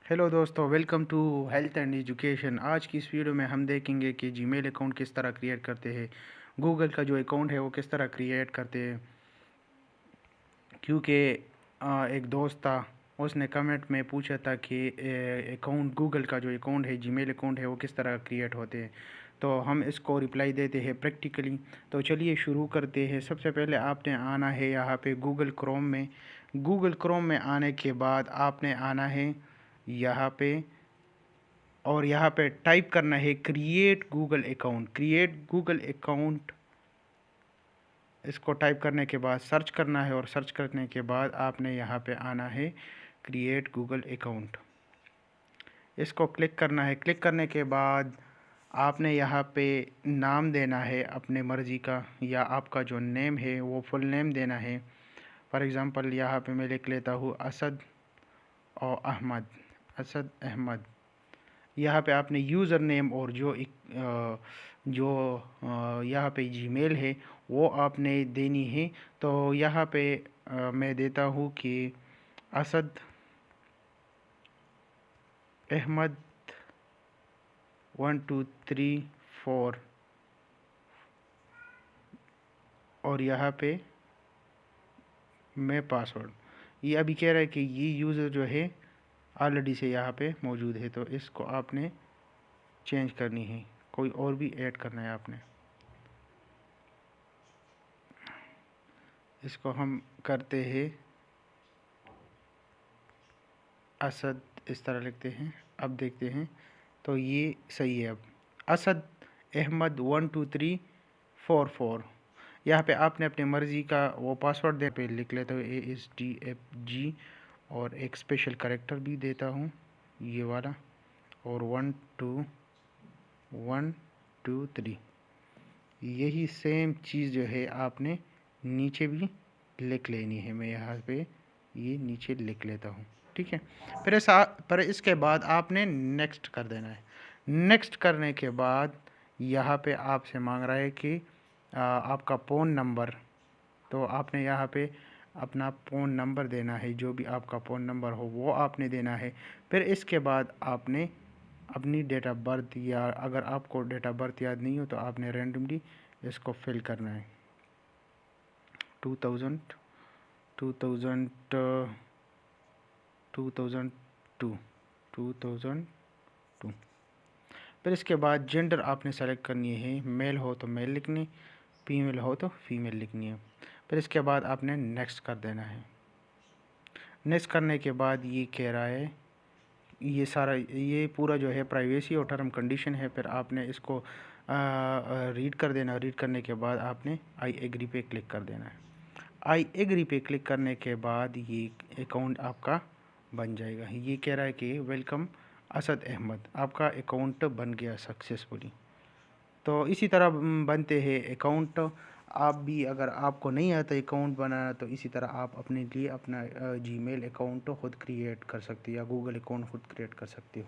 Hello दोस्तों, welcome to health and education. आज की इस वीडियो में हम देखेंगे कि जीमेल अकाउंट किस तरह क्रिएट करते हैं, गूगल का जो अकाउंट है वो किस तरह क्रिएट करते हैं। क्योंकि एक दोस्त था, उसने कमेंट में पूछा था कि अकाउंट गूगल का जो अकाउंट है, जीमेल अकाउंट है, वो किस तरह क्रिएट होते हैं। तो हम इसको रिप्लाई देते हैं प्रैक्टिकली। तो चलिए शुरू करते हैं। सबसे पहले आपने आना है यहाँ पे गूगल क्रोम में। गूगल क्रोम में आने के बाद आपने आना है यहाँ पे, और यहाँ पे टाइप करना है create Google account. Create Google account, इसको टाइप करने के बाद सर्च करना है, और सर्च करने के बाद आपने यहाँ पे आना है क्रिएट गूगल अकाउंट। इसको क्लिक करना है। क्लिक करने के बाद आपने यहाँ पे नाम देना है अपने मर्ज़ी का, या आपका जो नेम है वो फुल नेम देना है। फॉर एग्ज़ाम्पल यहाँ पे मैं लिख लेता हूँ असद और अहमद, असद अहमद। यहाँ पे आपने यूज़र नेम और यहाँ पे जीमेल है वो आपने देनी है। तो यहाँ पे मैं देता हूँ कि असद अहमद 1234, और यहाँ पे मैं पासवर्ड। ये अभी कह रहा है कि ये यूज़र जो है ऑलरेडी से यहाँ पे मौजूद है, तो इसको आपने चेंज करनी है, कोई और भी ऐड करना है आपने। इसको हम करते हैं असद, इस तरह लिखते हैं। अब देखते हैं तो ये सही है। अब असद अहमद 12344, यहाँ पे आपने अपनी मर्ज़ी का वो पासवर्ड दे पे लिख लेता हूँ ASDFG, और एक स्पेशल करेक्टर भी देता हूँ ये वाला, और 12123। यही सेम चीज़ जो है आपने नीचे भी लिख लेनी है। मैं यहाँ पे ये नीचे लिख लेता हूँ, ठीक है। पर इसके बाद आपने नेक्स्ट कर देना है। नेक्स्ट करने के बाद यहाँ पे आपसे मांग रहा है कि आपका फ़ोन नंबर। तो आपने यहाँ पे अपना फ़ोन नंबर देना है, जो भी आपका फ़ोन नंबर हो वो आपने देना है। फिर इसके बाद आपने अपनी डेट ऑफ बर्थ, या अगर आपको डेट ऑफ बर्थ याद नहीं हो तो आपने रैंडमली इसको फिल करना है। 2000 2000 2002 2002। फिर इसके बाद जेंडर आपने सेलेक्ट करनी है, मेल हो तो मेल लिखनी, फीमेल हो तो फीमेल लिखनी है। फिर इसके बाद आपने नेक्स्ट कर देना है। नेक्स्ट करने के बाद ये कह रहा है, ये सारा ये पूरा जो है प्राइवेसी और टर्म कंडीशन है। फिर आपने इसको रीड कर देना। रीड करने के बाद आपने आई एग्री पे क्लिक कर देना है। आई एग्री पे क्लिक करने के बाद ये अकाउंट आपका बन जाएगा। ये कह रहा है कि वेलकम असद अहमद, आपका अकाउंट बन गया सक्सेसफुली। तो इसी तरह बनते हैं अकाउंट। आप भी, अगर आपको नहीं आता अकाउंट बनाना, तो इसी तरह आप अपने लिए अपना जीमेल अकाउंट खुद क्रिएट कर सकते हो, या गूगल अकाउंट खुद क्रिएट कर सकते हो।